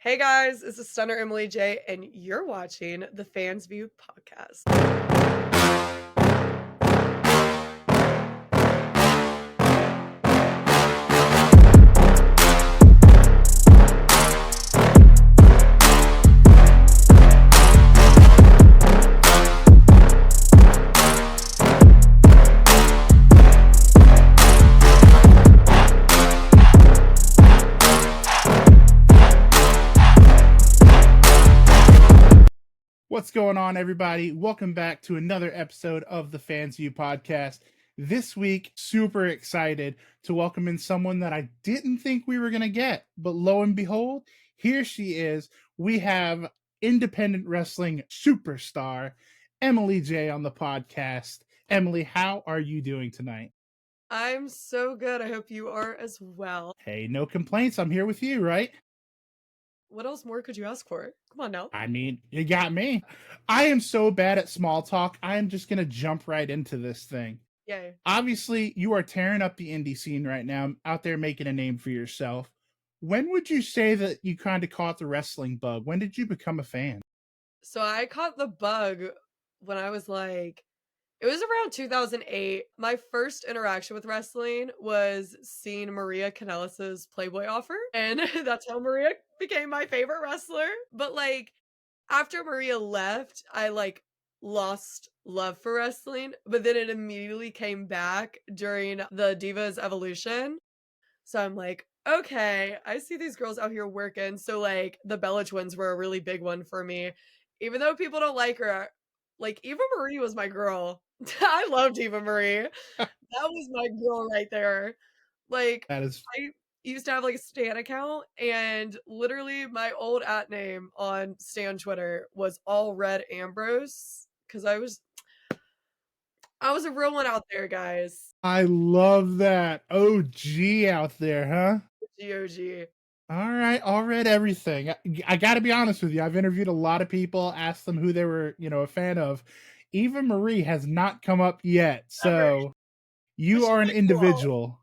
Hey guys, this is Stunner Emily Jaye, and you're watching the Fans View podcast. What's going on, everybody? Welcome back to another episode of the Fans View podcast. This week, super excited to welcome in someone that I didn't think we were going to get, but lo and behold, here she is. We have independent wrestling superstar Emily Jaye on the podcast. Emily, how are you doing tonight? I'm so good. I hope you are as well. Hey, no complaints. I'm here with you, right? What else more could you ask for? Come on now. I mean, you got me. I am so bad at small talk. I am just going to jump right into this thing. Yay. Obviously, you are tearing up the indie scene right now, out there making a name for yourself. When would you say that you kind of caught the wrestling bug? When did you become a fan? So I caught the bug when I was it was around 2008. My first interaction with wrestling was seeing Maria Kanellis's Playboy offer, and that's how Maria became my favorite wrestler. But after Maria left, I lost love for wrestling, but then it immediately came back during the Divas Evolution. So I'm like, okay, I see these girls out here working. So the Bella twins were a really big one for me. Even though people don't like her, Eva Marie was my girl. I loved Eva Marie. That was my girl right there. That is I used to have a Stan account, and literally my old @name on Stan Twitter was all Red Ambrose because I was a real one out there, guys. I love that. OG out there, huh? GOG. All right, everything. I got to be honest with you. I've interviewed a lot of people, asked them who they were, a fan of. Eva Marie has not come up yet. So you are an individual.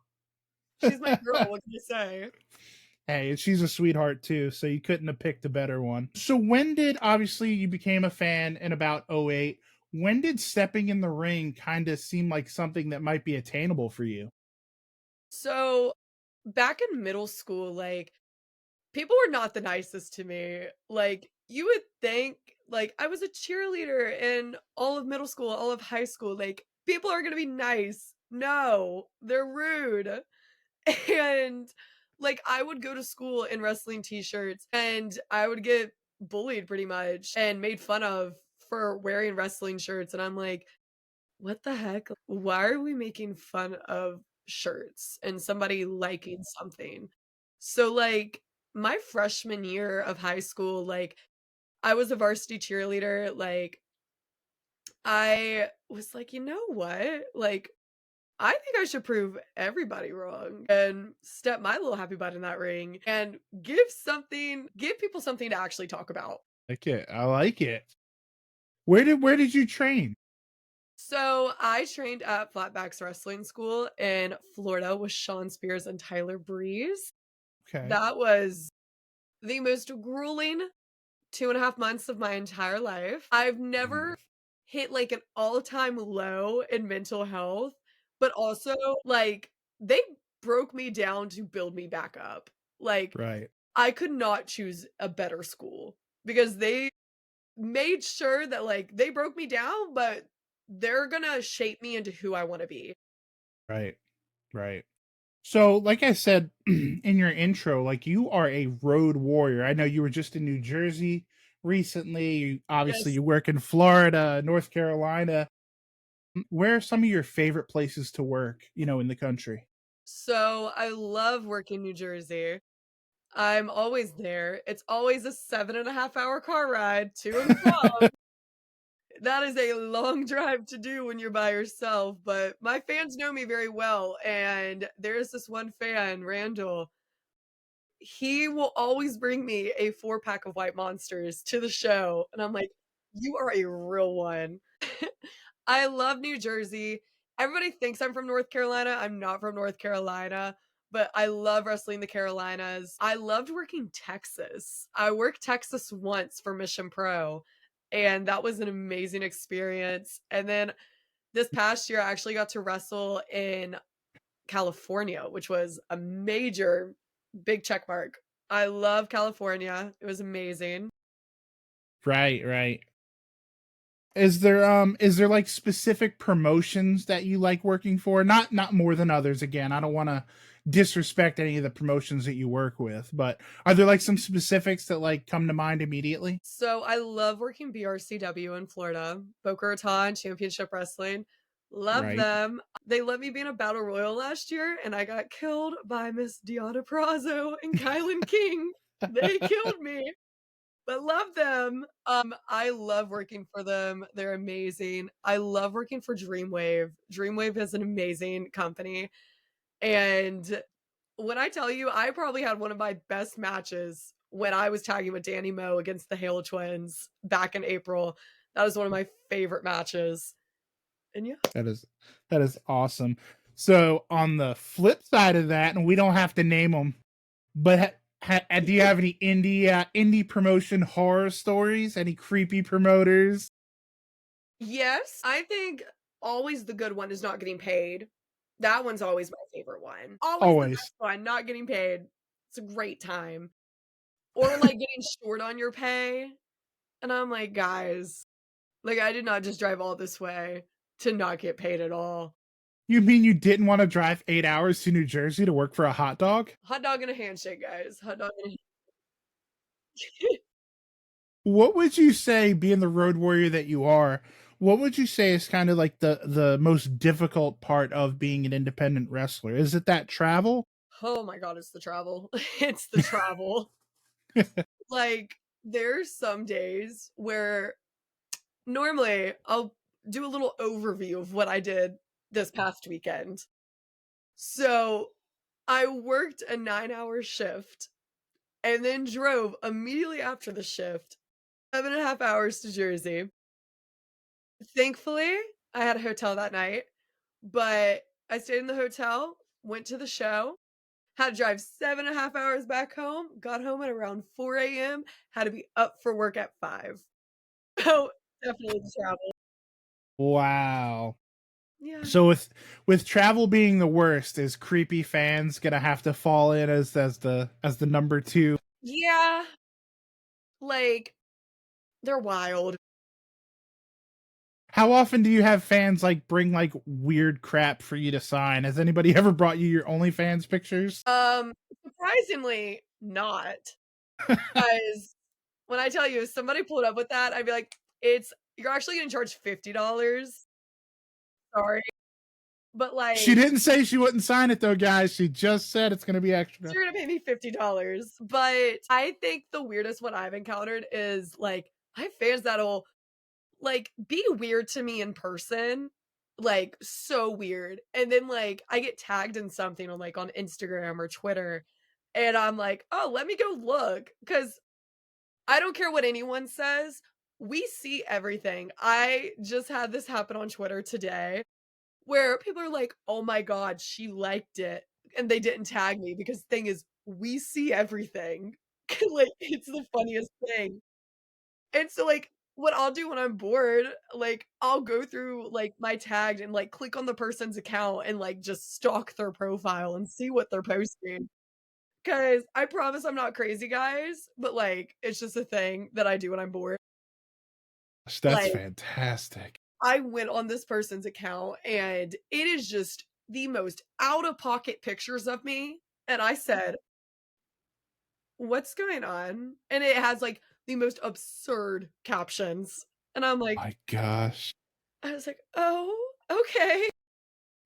She's my girl. What can you say? Hey, she's a sweetheart too, so you couldn't have picked a better one. So when did, obviously you became a fan in about 08. When did stepping in the ring kind of seem like something that might be attainable for you? So back in middle school, people were not the nicest to me. You would think, I was a cheerleader in all of middle school, all of high school. People are gonna be nice. No, they're rude. And I would go to school in wrestling t-shirts, and I would get bullied pretty much and made fun of for wearing wrestling shirts. And I'm like, what the heck? Why are we making fun of shirts and somebody liking something? So my freshman year of high school, I was a varsity cheerleader. I was like, you know what? I think I should prove everybody wrong and step my little happy butt in that ring and give people something to actually talk about. I like it. Where did you train? So I trained at Flatbacks Wrestling School in Florida with Sean Spears and Tyler Breeze. Okay. That was the most grueling 2.5 months of my entire life. I've never hit an all-time low in mental health, but also they broke me down to build me back up. Right. I could not choose a better school because they made sure that they broke me down, but they're gonna shape me into who I want to be. Right. Right. So, like I said in your intro, you are a road warrior. I know you were just in New Jersey recently. Obviously, Yes. you work in Florida, North Carolina. Where are some of your favorite places to work, in the country? So I love working New Jersey. I'm always there. It's always a 7.5 hour car ride to and from. That is a long drive to do when you're by yourself, but my fans know me very well, and there's this one fan, Randall. He will always bring me a 4-pack of White Monsters to the show, and I'm like, "You are a real one." I love New Jersey. Everybody thinks I'm from North Carolina. I'm not from North Carolina, but I love wrestling the Carolinas. I loved working Texas. I worked Texas once for Mission Pro, and that was an amazing experience. And then this past year, I actually got to wrestle in California, which was a major big check mark. I love California. It was amazing. Right, right. Is there like specific promotions that you like working for? Not more than others. Again, I don't want to disrespect any of the promotions that you work with, but are there like some specifics that like come to mind immediately? So I love working BRCW in Florida, Boca Raton Championship Wrestling. Love Right. them. They let me be in a battle royal last year, and I got killed by Miss Deanna Prazo and Kylan King. They killed me, but love them. I love working for them. They're amazing. I love working for Dreamwave. Dreamwave is an amazing company. And when I tell you, I probably had one of my best matches when I was tagging with Danny Moe against the Halo Twins back in April. That was one of my favorite matches. And yeah. That is that is awesome. So on the flip side of that, and we don't have to name them, but do you have any indie promotion horror stories? Any creepy promoters? Yes, I think always the good one is not getting paid. That one's always my favorite one. Always the Always. best one, not getting paid. It's a great time. Or like getting short on your pay. And I'm like, guys, like I did not just drive all this way to not get paid at all. You mean you didn't want to drive 8 hours to New Jersey to work for a hot dog? Hot dog and a handshake, guys. Hot dog and a What would you say, being the road warrior that you are, what would you say is kind of like the most difficult part of being an independent wrestler? Is it that travel? Oh my god, it's the travel. It's the travel. Like, there's some days where normally I'll do a little overview of what I did this past weekend. So, I worked a 9-hour shift and then drove immediately after the shift 7.5 hours to Jersey. Thankfully, I had a hotel that night, but I stayed in the hotel, went to the show, had to drive 7.5 hours back home, got home at around 4 a.m., had to be up for work at 5. So, definitely the travel. Wow. Yeah. So with travel being the worst, is creepy fans gonna have to fall in as the number two? Yeah, like, they're wild. How often do you have fans like bring like weird crap for you to sign? Has anybody ever brought you your OnlyFans pictures? Surprisingly not, 'cause when I tell you if somebody pulled up with that, I'd be like, "It's you're actually getting charged $50. Sorry." But, She like, didn't say she wouldn't sign it though, guys. She just said it's gonna be so extra. you're gonna pay me $50. But I think the weirdest one I've encountered is, like, I have fans that'll, like, be weird to me in person, like, so weird, and then, like, I get tagged in something on, like, on Instagram or Twitter, and I'm like, "Oh, let me go look," because I don't care what anyone says, we see everything. I just had this happen on Twitter today where people are like, "Oh my god, she liked it," and they didn't tag me because the thing is, we see everything. Like, it's the funniest thing. And so, like, what I'll do when I'm bored, like, I'll go through, like, my tagged and, like, click on the person's account and, like, just stalk their profile and see what they're posting. 'Cause I promise I'm not crazy, guys, but, like, it's just a thing that I do when I'm bored. That's Like, fantastic. I went on this person's account, and it is just the most out of pocket pictures of me, and I said, "What's going on?" And it has, like, the most absurd captions, and I'm like My gosh. I was like, "Oh, okay."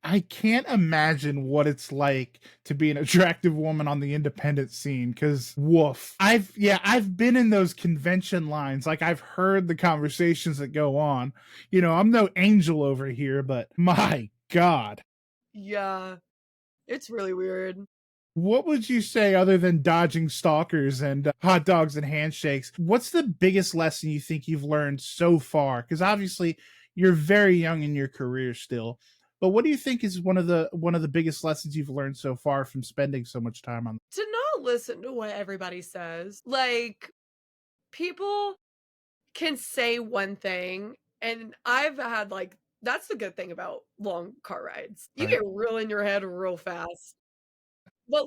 I can't imagine what it's like to be an attractive woman on the independent scene because woof. I've been in those convention lines. Like I've heard the conversations that go on. You know, I'm no angel over here, but my God. Yeah, it's really weird. What would you say other than dodging stalkers and hot dogs and handshakes? What's the biggest lesson you think you've learned so far? Because obviously you're very young in your career still. But what do you think is one of the biggest lessons you've learned so far from spending so much time on? To not listen to what everybody says. Like, people can say one thing, and I've had, like that's the good thing about long car rides. You Right. get real in your head real fast. But,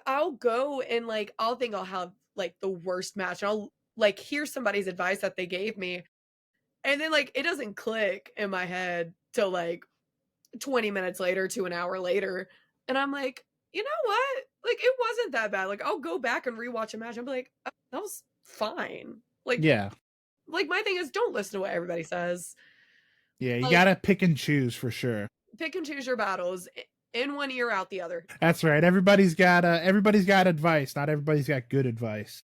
I'll go and, I'll think I'll have, the worst match, and I'll, hear somebody's advice that they gave me, and then, it doesn't click in my head till, 20 minutes later to an hour later, and I'm like, "You know what? It wasn't that bad." I'll go back and rewatch a match and be like, "Oh, that was fine." Yeah. My thing is don't listen to what everybody says. Yeah, you Like, gotta pick and choose for sure. pick and choose your battles, in one ear, out the other. That's right. Everybody's got advice. Not everybody's got good advice.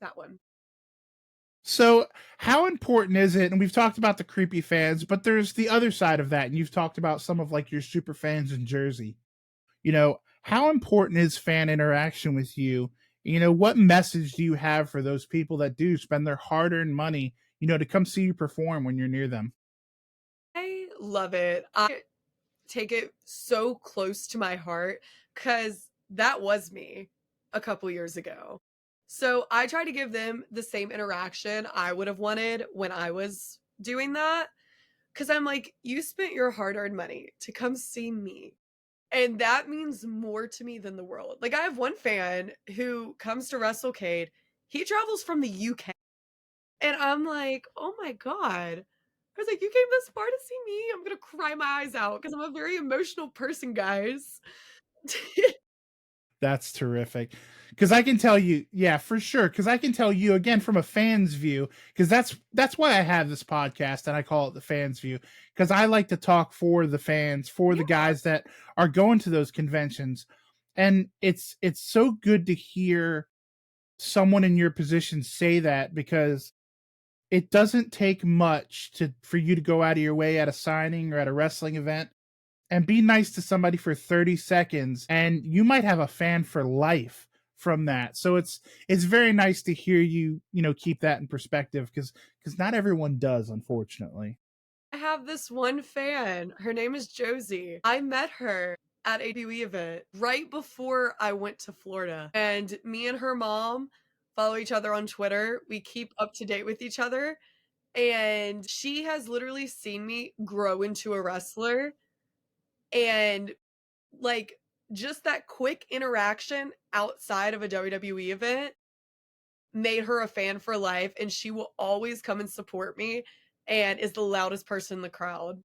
That one. So, how important is it? And we've talked about the creepy fans, but there's the other side of that, and you've talked about some of like your super fans in Jersey. How important is fan interaction with you? What message do you have for those people that do spend their hard-earned money, to come see you perform when you're near them? I love it. I take it so close to my heart because that was me a couple years ago. So I try to give them the same interaction I would have wanted when I was doing that. Cause I'm like, you spent your hard earned money to come see me. And that means more to me than the world. I have one fan who comes to WrestleCade. He travels from the UK. And I'm like, "Oh my god." I was like, "You came this far to see me? I'm gonna cry my eyes out because 'cause I'm a very emotional person, guys." That's terrific. Because I can tell you, yeah, for sure. Because I can tell you again from a fan's view, because that's why I have this podcast and I call it the fans view. Because I like to talk for the fans, for the Yeah, guys that are going to those conventions, and it's so good to hear someone in your position say that because it doesn't take much to for you to go out of your way at a signing or at a wrestling event and be nice to somebody for 30 seconds and you might have a fan for life from that. So it's very nice to hear you, keep that in perspective because not everyone does, unfortunately. I have this one fan. Her name is Josie. I met her at a WWE event right before I went to Florida, and me and her mom follow each other on Twitter. We keep up to date with each other, and she has literally seen me grow into a wrestler, and Like, just that quick interaction outside of a WWE event made her a fan for life, and she will always come and support me and is the loudest person in the crowd.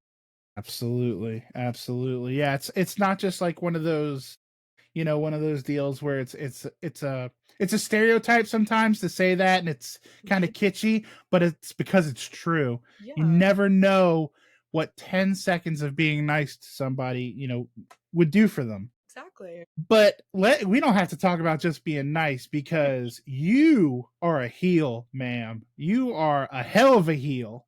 Absolutely. Absolutely. Yeah, it's not just like one of those deals where it's a stereotype sometimes to say that and it's kind of kitschy, but it's because it's true. You Yeah, never know what 10 seconds of being nice to somebody, would do for them. exactly. But we don't have to talk about just being nice because you are a heel, ma'am. You are a hell of a heel.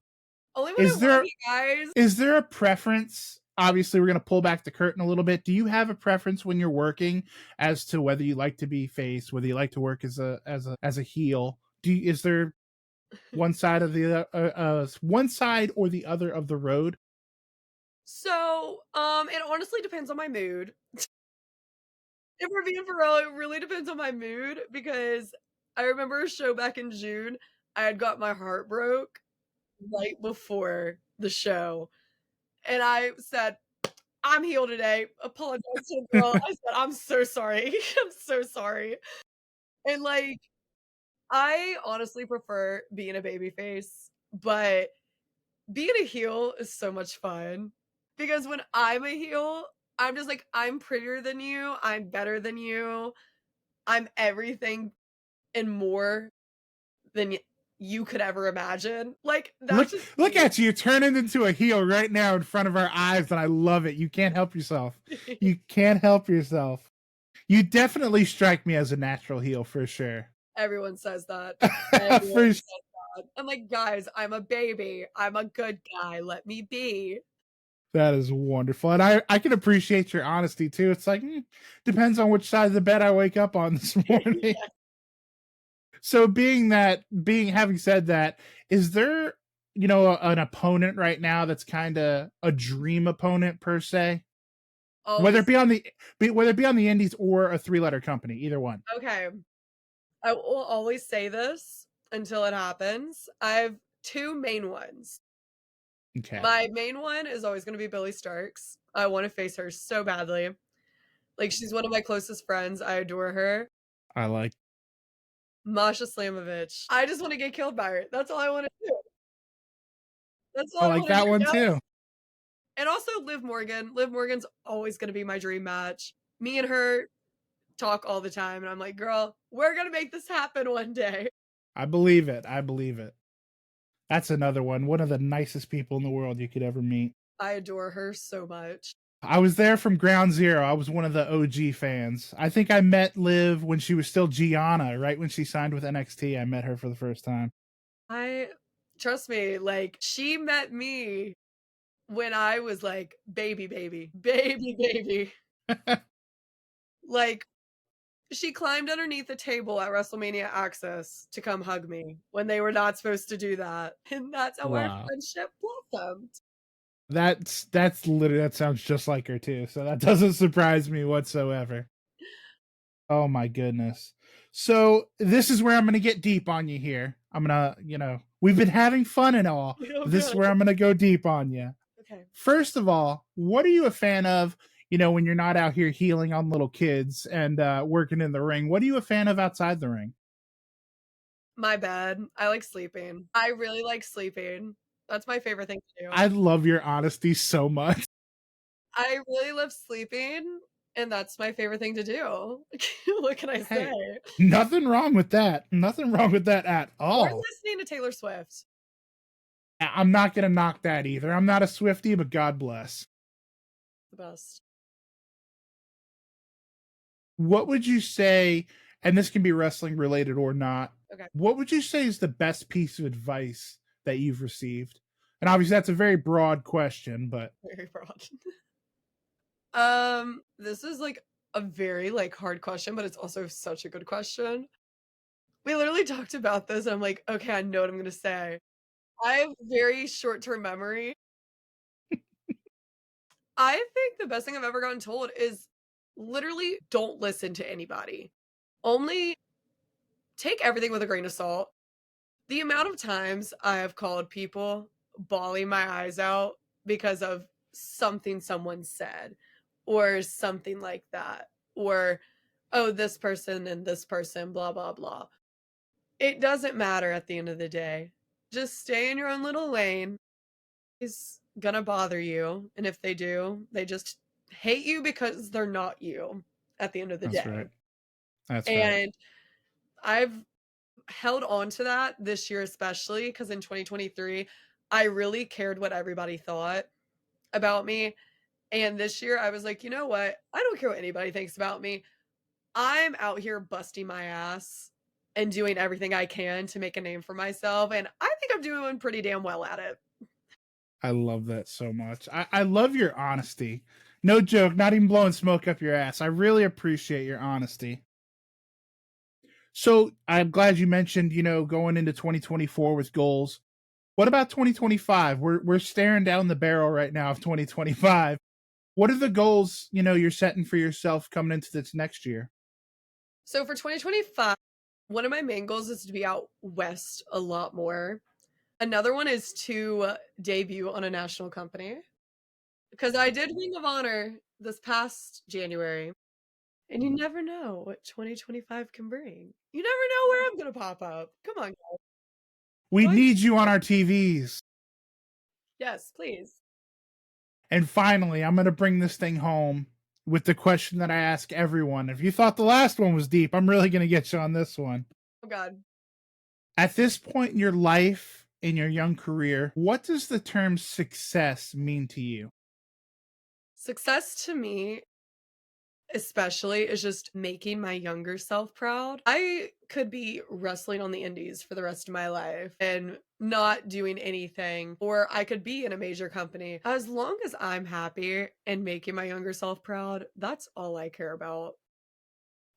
Only when I Is wanna there be, guys. is there a preference? Obviously, we're going to pull back the curtain a little bit. Do you have a preference when you're working as to whether you like to be face, whether you like to work as a heel? Is there one side or the other of the road? So, it honestly depends on my mood. If we're being for real, it really depends on my mood because I remember a show back in June, I had got my heart broke right before the show, and I said, "I'm healed today." Apologize to the girl. I said, "I'm so sorry. I'm so sorry." And, I honestly prefer being a baby face, but being a heel is so much fun because when I'm a heel, I'm just like, "I'm prettier than you, I'm better than you, I'm everything and more than you could ever imagine." That's just Look me. at you turning into a heel right now in front of our eyes, and I love it. You can't help yourself. You can't help yourself. You definitely strike me as a natural heel for sure. Everyone says that. For Everyone says that. I'm like, "Guys, I'm a baby. I'm a good guy. Let me be." That is wonderful. And I can appreciate your honesty too. It's like, depends on which side of the bed I wake up on this morning. Yeah. So having said that, is there an opponent right now that's kind of a dream opponent per se? Whether it Always. be on the whether it be on the indies or a three-letter company, either one. Okay. I will always say this until it happens. I have 2 main ones. Okay. My main one is always gonna be Billy Starks. I wanna face her so badly. Like, she's one of my closest friends, I adore her. I like Masha Slamovich. I just wanna get killed by her. That's all I wanna do. That's all I I like wanna do, that one too. yes. And also Liv Morgan. Liv Morgan's always gonna be my dream match. Me and her talk all the time, and I'm like, "Girl, we're gonna make this happen one day." I believe it. I believe it. That's another one. One of the nicest people in the world you could ever meet. I adore her so much. I was there from ground zero. I was one of the OG fans. I think I met Liv when she was still Gianna, right when she signed with NXT. I met her for the first time. I trust me, like, she met me when I was, like, baby, baby, baby, baby. Like, she climbed underneath the table at WrestleMania Access to come hug me when they were not supposed to do that, and that's how our Wow. friendship blossomed. That's literally that sounds just like her too. So that doesn't surprise me whatsoever. Oh my goodness. So this is where I'm going to get deep on you here. I'm going to, we've been having fun and all, Oh, but this is good. where I'm going to go deep on you. Okay. First of all, what are you a fan of, when you're not out here healing on little kids and working in the ring? What are you a fan of outside the ring? My bad. I like sleeping. I really like sleeping. That's my favorite thing to do. I love your honesty so much. I really love sleeping, and that's my favorite thing to do. What can I Hey, say? nothing wrong with that. Nothing wrong with that at Or all. listening to Taylor Swift. I'm not going to knock that either. I'm not a Swiftie, but God bless. The best. What would you say, and this can be wrestling related or not, Okay. what would you say is the best piece of advice that you've received? And obviously that's a very broad question, but Very broad. This is like a very like hard question, but it's also such a good question. We literally talked about this, and I'm like, okay, I know what I'm gonna say. I have very short-term memory. I think the best thing I've ever gotten told is literally don't listen to anybody. Only take everything with a grain of salt. The amount of times I have called people bawling my eyes out because of something someone said or something like that, or, oh, this person and this person, blah, blah, blah. It doesn't matter at the end of the day. Just stay in your own little lane. Is gonna bother you. And if they do, they just hate you because they're not you at the end of the that's right. day. That's right. And I've held on to that this year, especially because in 2023, I really cared what everybody thought about me. And this year, I was like, you know what? I don't care what anybody thinks about me. I'm out here busting my ass and doing everything I can to make a name for myself. And I think I'm doing pretty damn well at it. I love that so much. I love your honesty. No joke, not even blowing smoke up your ass. I really appreciate your honesty. So I'm glad you mentioned, going into 2024 with goals. What about 2025? We're staring down the barrel right now of 2025. What are the goals, you're setting for yourself coming into this next year? So for 2025, one of my main goals is to be out west a lot more. Another one is to debut on a national company because I did Ring of Honor this past January. And you never know what 2025 can bring. You never know where I'm gonna pop up. Come on, guys. We Going need you on our TVs. Yes, please. And finally, I'm going to bring this thing home with the question that I ask everyone. If you thought the last one was deep, I'm really going to get you on this one. Oh god. At this point in your life, in your young career, what does the term success mean to you? Success to me, especially, is just making my younger self proud. I could be wrestling on the indies for the rest of my life and not doing anything, or I could be in a major company. As long as I'm happy and making my younger self proud, that's all I care about.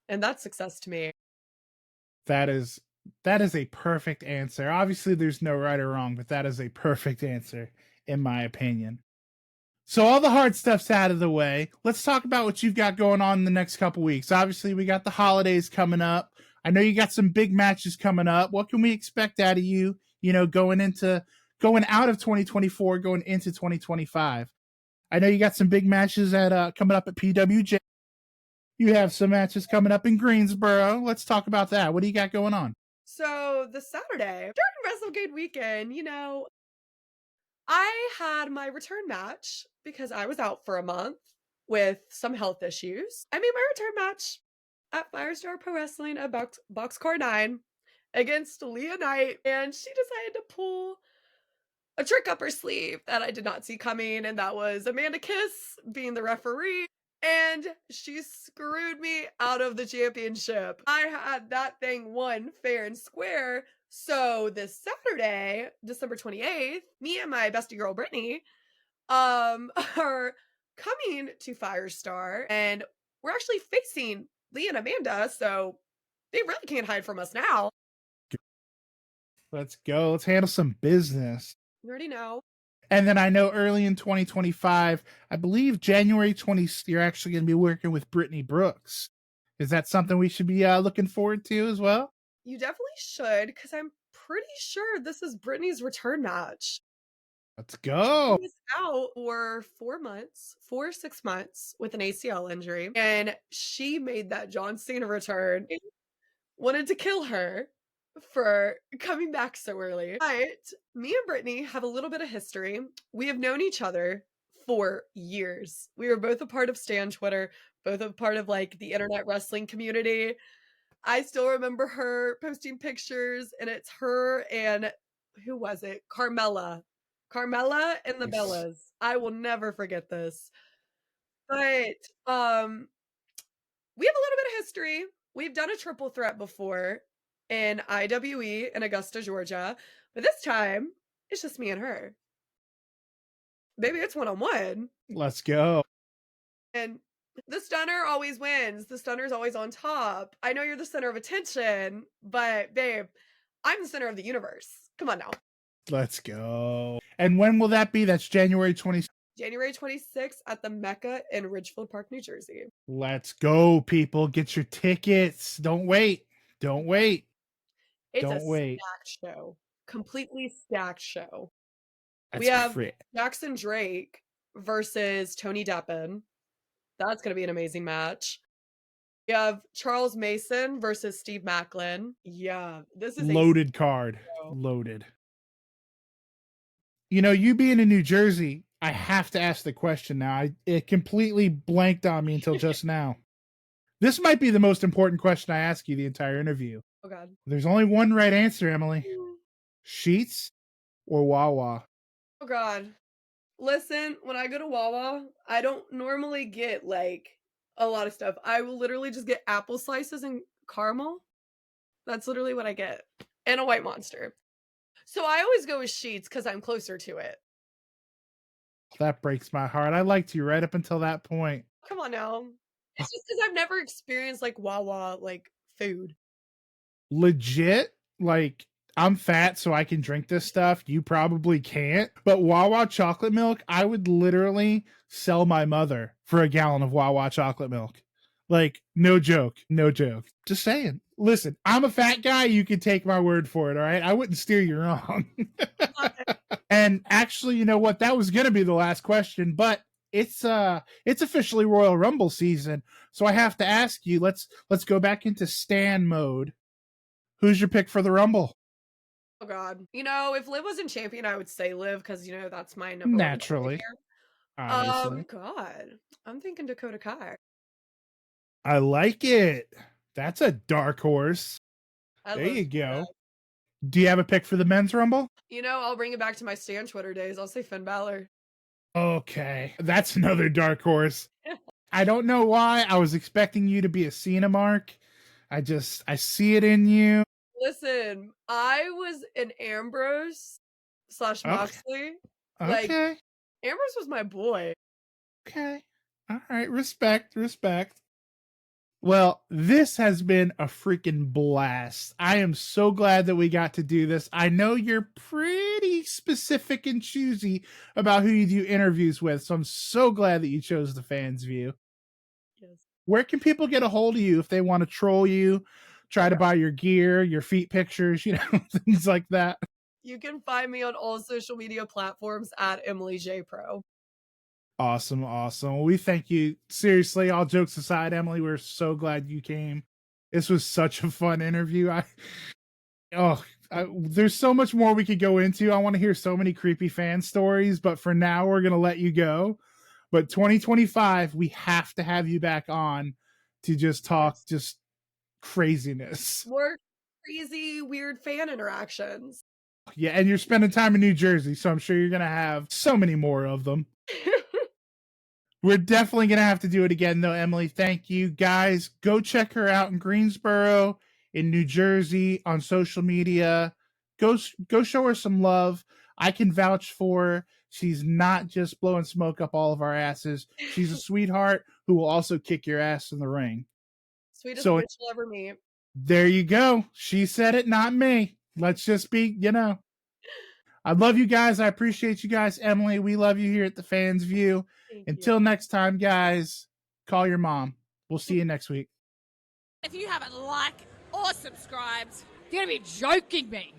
And that's success to me. That is That is a perfect answer. Obviously, there's no right or wrong, but that is a perfect answer, in my opinion. So all the hard stuff's out of the way. Let's talk about what you've got going on in the next couple weeks. Obviously, we got the holidays coming up. I know you got some big matches coming up. What can we expect out of you, going out of 2024, going into 2025? I know you got some big matches at coming up at PWJ. You have some matches coming up in Greensboro. Let's talk about that. What do you got going on? So the Saturday during WrestleGate weekend, I had my return match because I was out for a month with some health issues. I made my return match at Firestar Pro Wrestling at Boxcar 9 against Leah Knight, and she decided to pull a trick up her sleeve that I did not see coming, and that was Amanda Kiss being the referee, and she screwed me out of the championship. I had that thing won fair and square. So this Saturday, December 28th, me and my bestie girl Brittany are coming to Firestar, and we're actually facing Lee and Amanda, so they really can't hide from us now. Let's go. Let's handle some business. You already know. And then I know early in 2025, I believe January 20th, you're actually going to be working with Brittany Brooks. Is that something we should be looking forward to as well? You definitely should, because I'm pretty sure this is Brittany's return match. Let's go. She was out for 6 months with an ACL injury, and she made that John Cena return. Wanted to kill her for coming back so early. But me and Brittany have a little bit of history. We have known each other for years. We were both a part of Stan Twitter, both a part of like the internet wrestling community. I still remember her posting pictures, and it's her and who was it? Carmella. Carmella and the Nice. Bellas. I will never forget this. But we have a little bit of history. We've done a triple threat before in IWE in Augusta, Georgia, but this time it's just me and her. Maybe it's one on one. Let's go. And the stunner always wins. The stunner's always on top. I know you're the center of attention, but babe, I'm the center of the universe. Come on now. Let's go. And when will that be? That's January 20th. January 26th at the Mecca in Ridgefield Park, New Jersey. Let's go, people. Get your tickets. Don't wait. Don't wait. It's a Don't wait. stacked show. Completely stacked show. We That's have great. Jackson Drake versus Tony Deppen. That's going to be an amazing match. We have Charles Mason versus Steve Macklin. Yeah, this is a Loaded card. show. Loaded. You being in New Jersey, I have to ask the question now. It completely blanked on me until just now. This might be the most important question I ask you the entire interview. Oh God. There's only one right answer, Emily. Sheets or Wawa? Oh God. Listen, when I go to Wawa, I don't normally get like a lot of stuff. I will literally just get apple slices and caramel. That's literally what I get. And a white monster. So I always go with Sheets because I'm closer to it. That breaks my heart. I liked you right up until that point. Come on now. It's just because I've never experienced like Wawa like food. Legit, like, I'm fat, so I can drink this stuff. You probably can't. But Wawa chocolate milk, I would literally sell my mother for a gallon of Wawa chocolate milk. Like, no joke. No joke. Just saying. Listen, I'm a fat guy. You can take my word for it, all right? I wouldn't steer you wrong. And actually, you know what? That was going to be the last question, but it's officially Royal Rumble season. So I have to ask you, let's go back into Stan mode. Who's your pick for the Rumble? Oh God. If Liv wasn't champion, I would say Liv because that's my number one Naturally, player. obviously. God. I'm thinking Dakota Kai. I like it. That's a dark horse. I There love you go. Do you have a pick for the men's Rumble? I'll bring it back to my Stan Twitter days. I'll say Finn Balor. Okay. That's another dark horse. I don't know why. I was expecting you to be a Cena mark. I see it in you. Listen, I was an Ambrose / Moxley. Like, Okay. Ambrose was my boy. Okay. All right. Respect. Well, this has been a freaking blast. I am so glad that we got to do this. I know you're pretty specific and choosy about who you do interviews with, so I'm so glad that you chose the Fans View. Yes. Where can people get a hold of you if they want to troll you, try to buy your gear, your feet pictures, things like that? You can find me on all social media platforms at Emily Jaye Pro. Awesome, awesome. Well, we thank you. Seriously, all jokes aside, Emily, we're so glad you came. This was such a fun interview. Oh, there's so much more we could go into. I want to hear so many creepy fan stories, but for now, we're gonna let you go. But 2025, we have to have you back on to just talk Yes. just craziness. More crazy, weird fan interactions. Yeah, and you're spending time in New Jersey, so I'm sure you're gonna have so many more of them. We're definitely gonna have to do it again, though, Emily. Thank you, guys. Go check her out in Greensboro, in New Jersey, on social media. Go show her some love. I can vouch for her. She's not just blowing smoke up all of our asses. She's a sweetheart who will also kick your ass in the ring. Sweetest So bitch you'll ever meet. there you go. She said it, not me. Let's just be. I love you guys. I appreciate you guys. Emily, we love you here at the Fans View. Thank Until you. next time, guys, call your mom. We'll see you next week. If you haven't liked or subscribed, you're going to be joking me.